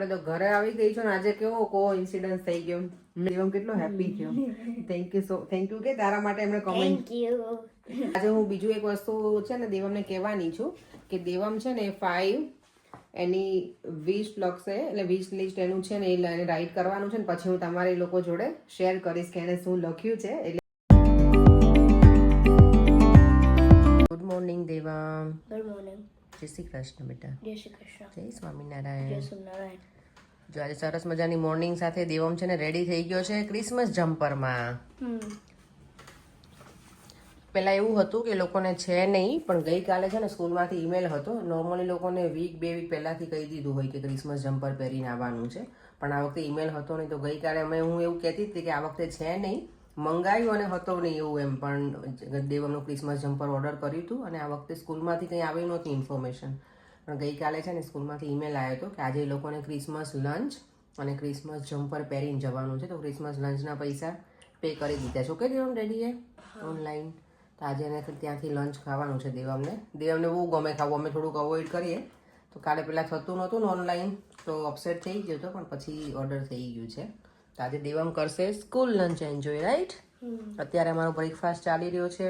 ચાલો તો ઘરે આવી ગઈ છું ને આજે કેવો કો ઇન્સિડન્સ થઈ ગયો. દેવમ કેટલો હેપી થયો. થેન્ક યુ કે તારા માટે એમણે કમેન્ટ. Thank you. આજે હું બીજું એક વસ્તુ છે ને દેવમને કહેવાની છું કે દેવમ છે ને 5 એની વિશ લખશે એટલે વિશ લિસ્ટ એનું છે ને એ રાઇટ કરવાનું છે ને પછી હું તમારા લોકો જોડે શેર કરીશ કે એને શું લખ્યું છે. એટલે good morning Devam. Good morning. જય શ્રી કૃષ્ણ બેટા. જય શ્રી કૃષ્ણ. જય સ્વામિનારાયણ. જય સ્વામિનારાયણ. જો આજે સરસ મજાની મોર્નિંગ સાથે દેવમ છે ને રેડી થઈ ગયો છે ક્રિસમસ જમ્પરમાં. પહેલાં એવું હતું કે લોકોને છે નહીં પણ ગઈકાલે છે ને સ્કૂલમાંથી ઈમેલ હતો. નોર્મલી લોકોને વીક 2 વીક પહેલાંથી કહી દીધું હોય કે ક્રિસમસ જમ્પર પહેરીને આવવાનું છે પણ આ વખતે ઈમેલ હતો નહીં. તો ગઈકાલે હું એવું કહેતી હતી કે આ વખતે છે નહીં, મંગાવ્યું અને હતો નહીં એવું એમ. પણ દેવમનું ક્રિસમસ જમ્પર ઓર્ડર કર્યું હતું અને આ વખતે સ્કૂલમાંથી કંઈ આવી નહોતી ઇન્ફોર્મેશન. પણ ગઈકાલે છે ને સ્કૂલમાંથી ઈમેલ આવ્યો હતો કે આજે એ લોકોને ક્રિસમસ લંચ અને ક્રિસમસ જમ્પર પહેરીને જવાનું છે. તો ક્રિસમસ લંચના પૈસા પે કરી દીધા છો કે દેવમ ડેડીએ ઓનલાઈન. તો આજે એને ત્યાંથી લંચ ખાવાનું છે દેવમને. દેવમને બહુ ગમે ખાવું, અમે થોડુંક અવોઇડ કરીએ. તો કાલે પહેલાં થતું નહોતું ને ઓનલાઈન તો અપસેટ થઈ ગયો હતો પણ પછી ઓર્ડર થઈ ગયું છે. તો આજે દેવમ કરશે સ્કૂલ લંચ એન્જોય, રાઈટ? અત્યારે અમારો બ્રેકફાસ્ટ ચાલી રહ્યો છે.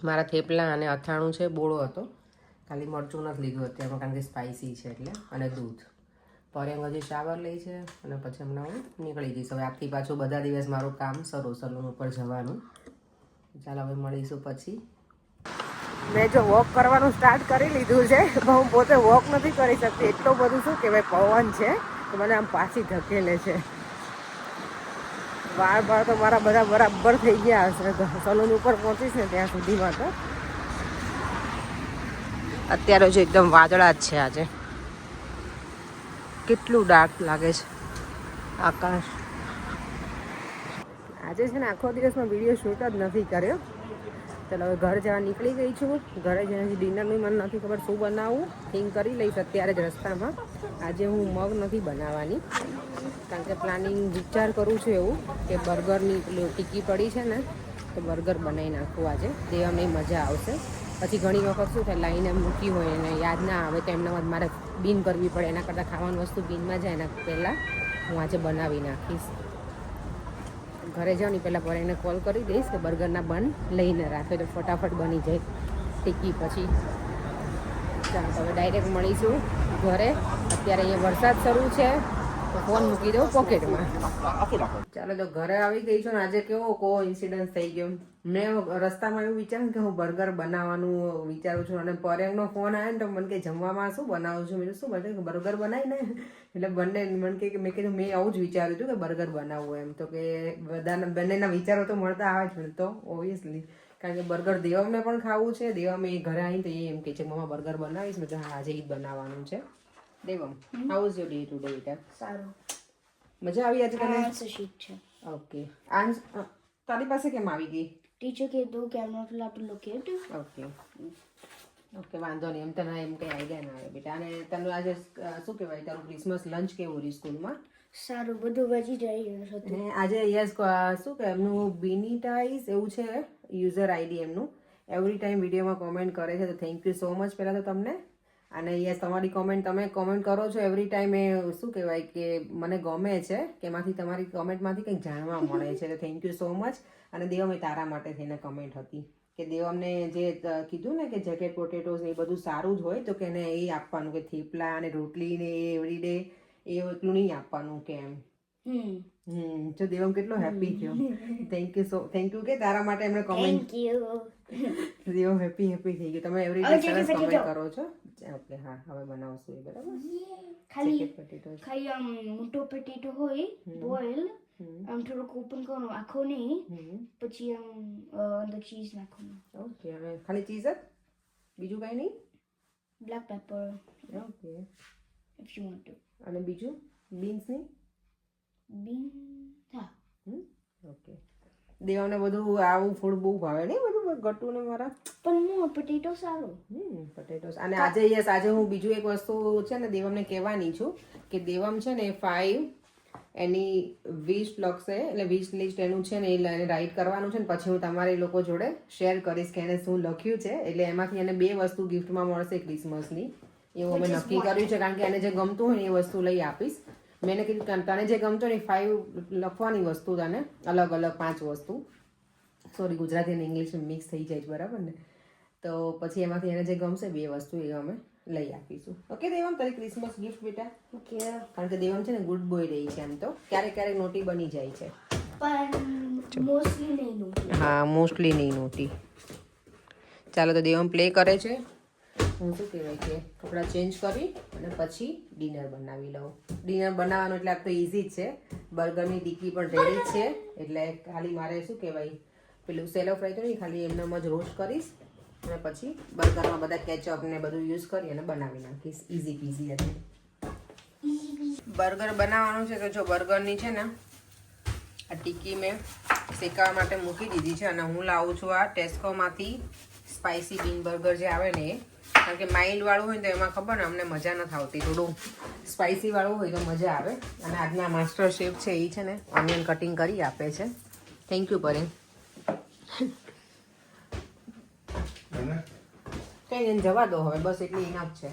મારા થેપલા અને અથાણું છે, બોળો હતો, ખાલી મરચું નથી લીધું અત્યારમાં કારણ કે સ્પાઇસી છે એટલે, અને દૂધ. પરેંગ હજી શાવર લે છે અને પછી હમણાં હું નીકળી જઈશ. હવે આજથી પાછું બધા દિવસ મારું કામ સલૂન ઉપર જવાનું. ચાલો હવે મળીશું પછી. મેં જો વોક કરવાનું સ્ટાર્ટ કરી લીધું છે પણ હું પોતે વોક નથી કરી શકતી. એટલું બધું શું કહેવાય પવન છે તો મને આમ પાછી ધકેલે છે. વાળ તો મારા બધા બરાબર થઈ ગયા હશે. સલૂન ઉપર પહોંચીશ ને ત્યાં સુધીમાં તો. અત્યારે જો એકદમ વાદળા જ છે આજે. કેટલું ડાર્ક લાગે છે આકાશ. આજે છે ને આખો દિવસમાં વિડીયો શૂટ જ નથી કર્યો. ચાલો હવે ઘર જવા નીકળી ગઈ છું. ઘરે જઈને ડિનરનું મને નથી ખબર શું બનાવવું, થિંક કરી લઈશ અત્યારે જ રસ્તામાં. આજે હું મગ નથી બનાવવાની કારણ કે પ્લાનિંગ વિચાર કરું છું એવું કે બર્ગરની ટીકી પડી છે ને તો બર્ગર બનાવી નાખવું આજે. દેવામાં મજા આવશે. પછી ઘણી વખત શું થાય લાઈને મૂકી હોય અને યાદ ના આવે તો એમના મારે બીન કરવી પડે. એના કરતાં ખાવાની વસ્તુ બીનમાં જાય એના પહેલાં હું આજે બનાવી નાખીશ. ઘરે જાઉં ને પહેલાં પર એને કોલ કરી દઈશ કે બર્ગરના બન લઈને રાખે તો ફટાફટ બની જાય ટીકી. પછી ચાલો હવે ડાયરેક્ટ મળીશું ઘરે. અત્યારે અહીંયા વરસાદ શરૂ છે તો ફોન મૂકી દઉં પોકેટમાં. ચાલો તો ઘરે આવી ગઈ છું ને આજે કેવો કો ઇન્સિડન્સ થઈ ગયો. મેં રસ્તામાં એવું વિચાર્યું કે હું બર્ગર બનાવવાનું વિચારું છું અને પરેંગનો ફોન આવ્યો ને તો મને કે જમવામાં શું બનાવું છું. મેં શું બને બર્ગર બનાવીને એટલે બંને મને કે મેં કીધું મેં આવું જ વિચાર્યું હતું કે બર્ગર બનાવવું એમ. તો કે બંનેના વિચારો તો મળતા આવે જ તો ઓબ્વિયસલી કારણ કે બર્ગર દેવમને પણ ખાવું છે. દેવમ એ ઘરે આવીને તો એ એમ કે છે મમ્મા બર્ગર બનાવીશ. મેં હા આજે જ બનાવવાનું છે. Devam how is your day today બેટા? સારું. મજા આવી આજે તને? આન્સર શીટ છે. ઓકે. તારી પાસે કેમ આવી ગઈ? ટીચર કીધું કે આમ not allowed to look it. Okay okay વાંધો નહીં. એમ તને એમ કંઈ આઈડિયા ના આવે બેટા. અને તને આજે શું કહેવાય તારું ક્રિસમસ લંચ કેવું રહ્યું સ્કૂલમાં? સારું, બધું વેજીટેરિયન હતું. અને આજે યસ શું કે એમનું બીનીટાઈઝ એવું છે યુઝર આઈડી એમનું. એવરી ટાઈમ વિડીયોમાં કોમેન્ટ કરે છે તો થેન્ક યુ સો મચ પહેલાં તો તમને. અને યસ તમારી કોમેન્ટ તમે કોમેન્ટ કરો છો એવરી ટાઈમ એ શું કહેવાય કે મને ગમે છે કે એમાંથી તમારી કોમેન્ટમાંથી કંઈક જાણવા મળે છે. તો થેન્ક યુ સો મચ. અને દેવમે તારા માટે થઈને કમેન્ટ હતી કે દેવમને જે કીધું ને કે જેકેટ પોટેટોઝ ને એ બધું સારું જ હોય તો કે એને એ આપવાનું કે થેપલા અને રોટલી ને એ એવરી ડે એ એટલું નહીં આપવાનું કે એમ. જો દેવમ કેટલો હેપી થયો. થેન્ક યુ કે તારા માટે એમણે comment. Thank you. Devam happy થઈ ગયું. તમે એવરી ડે સરસ કમેન્ટ કરો છો. ઓકે હા હવે બનાવશું એ બરાબર. ખાલી મોટો પટેટો હોય બોઇલ આમ થોડુંક ઓપન કરવાનું, આખો નહીં, પછી આમ અંદર ચીઝ નાખવાનું. ઓકે હવે ખાલી ચીઝ જ, બીજું કાંઈ નહીં? Black paper. Okay if you want to. અને બીજું બીન્સ નહીં? બીન હા. ઓકે. દેવાને બધું આવું ફૂડ બહુ ભાવે નહીં બધું ગટું ને મારા. પણ હું પટેટો સારું. પટેટોસ. અને આજે યસ આજે હું બીજું એક વસ્તુ છે ને દેવમને કહેવાની છું કે દેવમ છે ને 5 એની વિશ લખશે એટલે વિશ લિસ્ટ એનું છે ને એ રાઇટ કરવાનું છે ને પછી હું તમારા લોકો જોડે શેર કરીશ કે એને શું લખ્યું છે. એટલે એમાંથી એને 2 વસ્તુ ગિફ્ટમાં મળશે ક્રિસમસની. એવું અમે નક્કી કર્યું છે, કારણ કે એને જે ગમતું હોય ને એ વસ્તુ લઈ આપીશ. મેં એને કીધું કે તને જે ગમતું હોય ને 5 લખવાની વસ્તુ તને અલગ અલગ 5 વસ્તુ, સોરી ગુજરાતી અને ઇંગ્લિશ મિક્સ થઈ જાય છે બરાબર ને, તો પછી એમાંથી એને જે ગમશે 2 વસ્તુ એ અમે લઈ આપીશું. ઓકે દેવમ, તારી ક્રિસમસ ગિફ્ટ બેટા. ઓકે. કારણ કે દેવમ છે ને ગુડ બોય રહી છે, એમ તો ક્યારેક ક્યારેક નોટી બની જાય છે, પણ મોસ્ટલી નહીં નોટી. હા મોસ્ટલી નહીં નોટી. ચાલો તો દેવમ પ્લે કરે છે, હું શું કહેવાય કે કપડાં ચેન્જ કરી અને પછી ડિનર બનાવી લઉં. ડિનર બનાવવાનું એટલે આ તો ઇઝી જ છે, બર્ગરની ટીકી પણ રેડી જ છે, એટલે ખાલી મારે શું કહેવાય પેલું સેલો ફ્રાય તો નહીં, ખાલી એમનામ જ રોસ્ટ કરીશ અને પછી બર્ગરમાં બધા કેચઅપ ને બધું યુઝ કરી અને બનાવી નાખીશ. ઇઝી પીઝી હતી. બર્ગર બનાવવાનું છે તો જો બર્ગરની છે ને આ ટીકી મેં શેકાવા માટે મૂકી દીધી છે, અને હું લાવું છું આ ટેસ્કોમાંથી સ્પાઇસી બીન બર્ગર જે આવે ને એ, કારણ કે માઇલ્ડ વાળું હોય ને તો એમાં ખબર ને અમને મજા નથી આવતી, થોડું સ્પાઇસી વાળું હોય તો મજા આવે. અને આજના માસ્ટર શેફ છે એ છે ને ઓનિયન કટિંગ કરી આપે છે. થેન્ક યુ પરેન. કંઈ નહીં જવા દો હવે, બસ એટલી ઇનફ છે.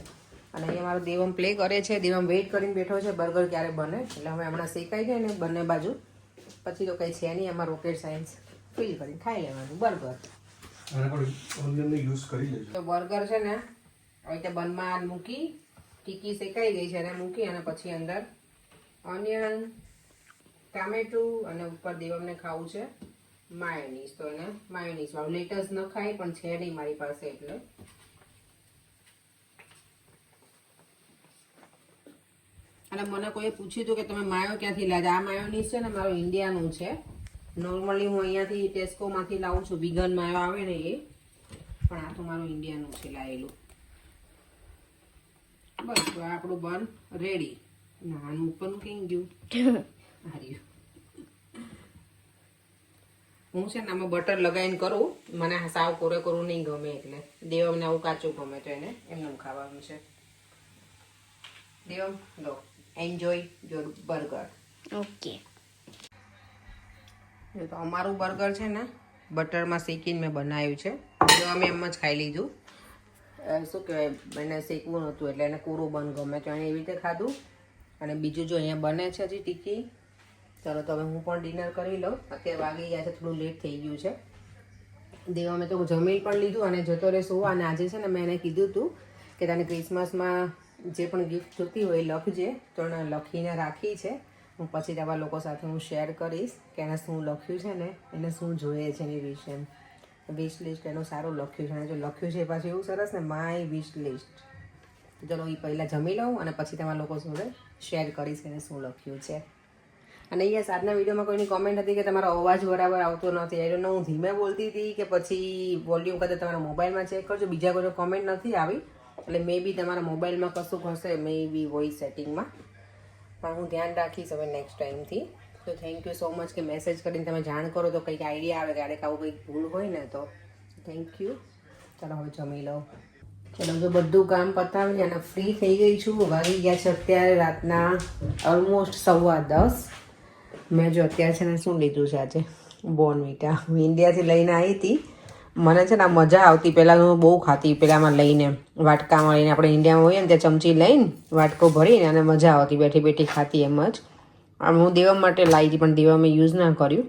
અને અહીંયા મારો દેવમ પ્લે કરે છે, દેવમ વેઇટ કરીને બેઠો છે બર્ગર ક્યારે બને, એટલે હવે હમણાં શેકાઈ જાય ને બંને બાજુ, પછી તો કંઈ છે નહીં, એમાં રોકેટ સાયન્સ ફીલ કરીને ખાઈ લેવાનું બર્ગર. તો બર્ગર છે ને હવે તે બનમાં મૂકી, ટીકી શેકાઈ ગઈ છે એને મૂકી, અને પછી અંદર ઓનિયન, ટામેટું અને ઉપર દેવમને ખાવું છે માયોનીઝ, તો એને માયોનીઝ વાળું. લેટસ ન ખાય પણ છે નહીં મારી પાસે, એટલે અને મને કોઈએ પૂછ્યું હતું કે તમે માયો ક્યાંથી લાવ્યા. આ માયોનીઝ છે ને મારું ઇન્ડિયાનું છે, નોર્મલી હું અહીંયાથી ટેસ્કોમાંથી લાવું છું, વિગન માયો આવે ને એ, પણ આ તો મારું ઇન્ડિયાનું છે લાવેલું. બસ તો આપણું બન રેડી. આનું ઉપરનું કઈ ગયું હાર્યું. હું છે ને આમાં બટર લગાવીને કરું, મને સાવ કોરે કોરું નહીં ગમે, એટલે દેવમને આવું કાચું ગમે તો એને એમનું ખાવાનું છે. દેવમ લો, એન્જોય યોર બર્ગર. ઓકે. તો અમારું બર્ગર છે ને બટરમાં શેકીને મેં બનાવ્યું છે, જો અમે એમ જ ખાઈ લીધું. શું કહેવાય, એને શેકવું નહોતું એટલે એને કોરું બન ગમે તો એને એવી રીતે ખાધું. અને બીજું જો અહીંયા બને છે હજી ટીકી. ચાલો તો હવે હું પણ ડિનર કરી લઉં, અત્યારે વાગી ગયા છે, થોડું લેટ થઈ ગયું છે. દેવા મેં તો જમી પણ લીધું અને જતો રહે સુવા. અને આજે છે ને મેં એને કીધું હતું કે તને ક્રિસમસમાં જે પણ ગિફ્ટ જોતી હોય લખજે, તો એને લખીને રાખી છે. હું પછી તમારા લોકો સાથે હું શેર કરીશ કે એને શું લખ્યું છે ને એને શું જોઈએ છે એની વિશે. વિશ લિસ્ટ એનું સારું લખ્યું છે, અને જો લખ્યું છે પાછું એવું સરસ ને, માય વિશ લિસ્ટ. ચલો એ પહેલાં જમી લઉં અને પછી તમારા લોકો જોડે શેર કરીશ એને શું લખ્યું છે. અને યસ, આજના વિડીયોમાં કોઈની કોમેન્ટ હતી કે તમારો અવાજ બરાબર આવતો નથી. આઈ ડોન્ટ નો હું ધીમે બોલતી હતી કે પછી વોલ્યુમ કદાચ તમારા મોબાઈલમાં ચેક કરજો, બીજા કોઈ કોમેન્ટ નથી આવી, એટલે મે બી તમારા મોબાઈલમાં કશું હશે, મે બી વોઇસ સેટિંગમાં, પણ હું ધ્યાન રાખીશ હવે નેક્સ્ટ ટાઈમથી. તો થેન્ક યુ સો મચ કે મેસેજ કરીને તમે જાણ કરો તો કંઈક આઈડિયા આવે, ક્યારેક આવું કંઈક ભૂલ હોય ને તો થેન્ક યુ. ચાલો હવે જમી લઉં. ચલો જો બધું કામ પતાવી અને ફ્રી થઈ ગઈ છું. વાગી ગયા છે અત્યારે રાતના ઓલમોસ્ટ 10:15. મેં જો અત્યારે છે ને શું લીધું છે આજે, બોર્નવિટા. હું ઇન્ડિયાથી લઈને આવી હતી. મને છે ને મજા આવતી, પહેલાં હું બહુ ખાતી, પેલામાં લઈને વાટકામાં લઈને, આપણે ઇન્ડિયામાં હોઈએ ને ત્યાં ચમચી લઈને વાટકો ભરીને અને મજા આવતી, બેઠી બેઠી ખાતી એમ જ. હું દેવા માટે લાવી હતી પણ દેવા મેં યુઝ ના કર્યું.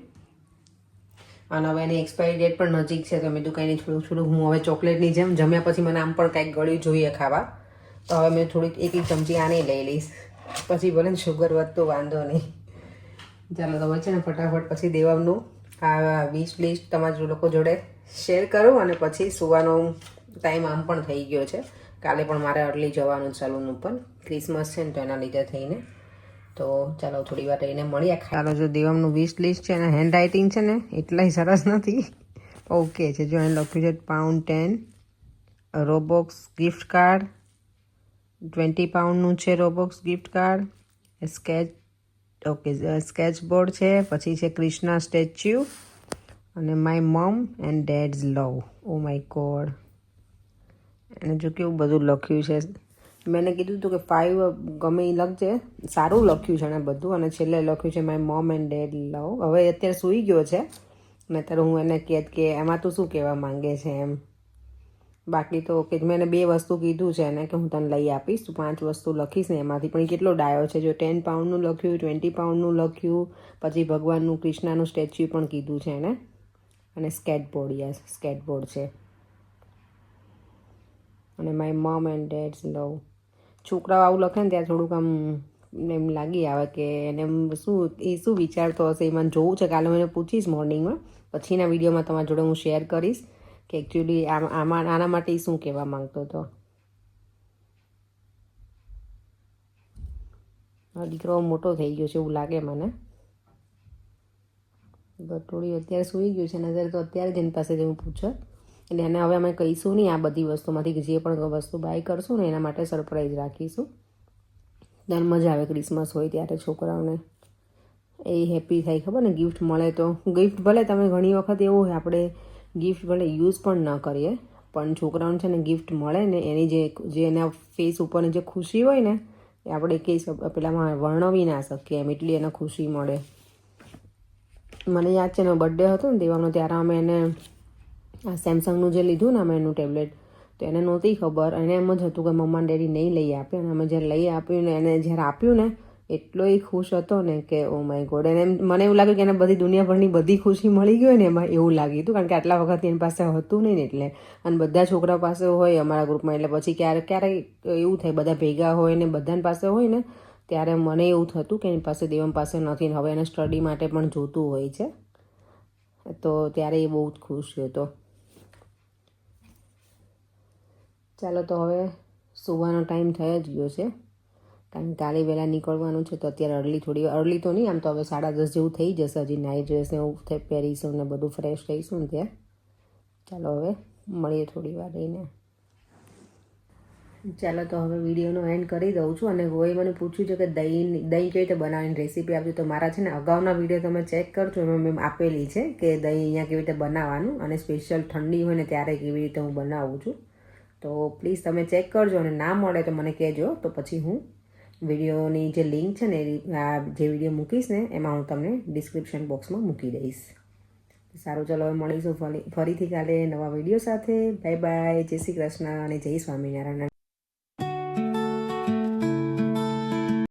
અને હવે એની એક્સપાયરી ડેટ પણ નજીક છે, તો મેં તો કંઈ થોડુંક થોડુંક હું હવે ચોકલેટની જેમ જમ્યા પછી મને આમ પણ કાંઈક ગળ્યું જોઈએ ખાવા, તો હવે મેં થોડીક એક ચમચી આની લઈ લઈશ, પછી ભલે શુગર વધતું વાંધો નહીં. ચાલો તો છે ને ફટાફટ પછી દેવાનું આ વિશ લિસ્ટ તમારા લોકો જોડે શેર કરું, અને પછી સુવાનો ટાઈમ આમ પણ થઈ ગયો છે. કાલે પણ મારે અર્લી જવાનું સલૂન ઉપર, ક્રિસમસ છે ને તો એના લીધે થઈને. તો ચાલો થોડી વાર રહીને મળીએ. ચાલો જો દેવમનું વિશ લિસ્ટ છે ને, હેન્ડ રાઇટિંગ છે ને એટલાય સરસ નથી, ઓકે છે. જો એને લખ્યું છે £10 રોબોક્સ ગિફ્ટ કાર્ડ, 20 પાઉન્ડનું છે Roblox gift card, sketch, okay sketch board છે, પછી છે કૃષ્ણા સ્ટેચ્યુ, અને my mom and dad's love. Oh my God, એને જો કેવું બધું લખ્યું છે. મેં કીધું હતું કે 5 ગમે એ લખજે, સારું લખ્યું છે એને બધું. અને છેલ્લે લખ્યું છે માય મમ એન્ડ ડેડ લવ. હવે અત્યારે સૂઈ ગયો છે, અને અત્યારે હું એને કહેત કે એમાં તું શું કહેવા માંગે છે એમ. બાકી તો કે મેં એને 2 વસ્તુ કીધું છે એને કે હું તને લઈ આપીશ, તું 5 વસ્તુ લખીશ ને એમાંથી. પણ એ કેટલો ડાયો છે, જો 10 પાઉન્ડનું લખ્યું, 20 પાઉન્ડનું લખ્યું, પછી ભગવાનનું કૃષ્ણનું સ્ટેચ્યુ પણ કીધું છે એને, અને સ્કેટબોર્ડ છે, અને માય મમ એન્ડ ડેડ્સ લવ. છોકરાઓ આવું લખે ને ત્યારે થોડુંક આમ એમ લાગી આવે કે એને શું વિચારતો હશે. એ મને જોવું છે, કાલે હું એને પૂછીશ મોર્નિંગમાં, પછીના વિડીયોમાં તમારા જોડે હું શેર કરીશ કે એકચ્યુઅલી આના માટે શું કહેવા માંગતો હતો. દીકરો મોટો થઈ ગયો છે એવું લાગે મને. ગટોડી અત્યારે સૂઈ ગયું છે, નજર તો અત્યારે જ એની પાસેથી હું પૂછો, એટલે એને હવે અમે કહીશું નહીં આ બધી વસ્તુમાંથી, જે પણ વસ્તુ બાય કરશું ને એના માટે સરપ્રાઈઝ રાખીશું. ત્યારે મજા આવે ક્રિસમસ હોય ત્યારે છોકરાઓને એ હેપી થાય, ખબર ને ગિફ્ટ મળે તો. ગિફ્ટ ભલે તમે ઘણી વખત એવું હોય આપણે ગિફ્ટ ભલે યુઝ પણ ન કરીએ, પણ છોકરાઓને છે ને ગિફ્ટ મળે ને એની જે એના ફેસ ઉપરની જે ખુશી હોય ને એ આપણે પેલામાં વર્ણવી ના શકીએ એમ, એટલી એને ખુશી મળે. મને યાદ છે એનો બર્થડે હતો ને દેવાનો, ત્યારે અમે એને આ સેમસંગનું જે લીધું ને અમે એનું ટેબ્લેટ, તો એને નહોતી ખબર, એને એમ જ હતું કે મમ્મા ડેડી નહીં લઈ આપે. અને અમે જ્યારે લઈ આપ્યું ને એને જ્યારે આપ્યું ને એટલો એ ખુશ હતો ને કે ઓ માય ગોડ. એને મને એવું લાગ્યું કે એને બધી દુનિયાભરની બધી ખુશી મળી ગઈ હોય ને એમાં એવું લાગ્યું હતું, કારણ કે આટલા વખત એની પાસે હતું નહીં ને એટલે. અને બધા છોકરા પાસે હોય અમારા ગ્રુપમાં, એટલે પછી ક્યારેક એવું થાય બધા ભેગા હોય ને બધાની પાસે હોય ને, ત્યારે મને એવું થતું કે એની પાસે દેવમ પાસે નથી ને હવે એને સ્ટડી માટે પણ જોતું હોય છે, તો ત્યારે એ બહુ જ ખુશ હતો. ચાલો તો હવે સુવાનો ટાઈમ થઈ જ ગયો છે, કારણ કે કાલે વહેલા નીકળવાનું છે, તો અત્યારે થોડી અર્લી તો નહીં, આમ તો હવે 10:30 જેવું થઈ જશે. હજી નાઇટ ડ્રેસ ને એવું પહેરીશું ને બધું ફ્રેશ થઈશું ને ત્યાં. ચાલો હવે મળીએ થોડી વાર રહીને. ચાલો તો હવે વિડીયોનો એન્ડ કરી દઉં છું. અને કોઈ મને પૂછ્યું છે કે દહીં કેવી રીતે બનાવવાની રેસીપી આપજો, તો મારા છે ને અગાઉના વિડીયો તમે ચેક કરજો, એમાં મેં આપેલી છે કે દહીં અહીંયા કેવી રીતે બનાવવાનું, અને સ્પેશિયલ ઠંડી હોય ને ત્યારે કેવી રીતે હું બનાવું છું. તો પ્લીઝ તમે ચેક કરજો, અને ના મળે તો મને કહેજો, તો પછી હું વિડીયોની જે લિંક છે ને જે વિડીયો મૂકીશ ને એમાં હું તમને ડિસ્ક્રિપ્શન બોક્સમાં મૂકી દઈશ. સારું, ચલો હવે મળીશું ફરીથી કાલે નવા વિડીયો સાથે. બાય બાય, જય શ્રી કૃષ્ણ અને જય સ્વામિનારાયણ.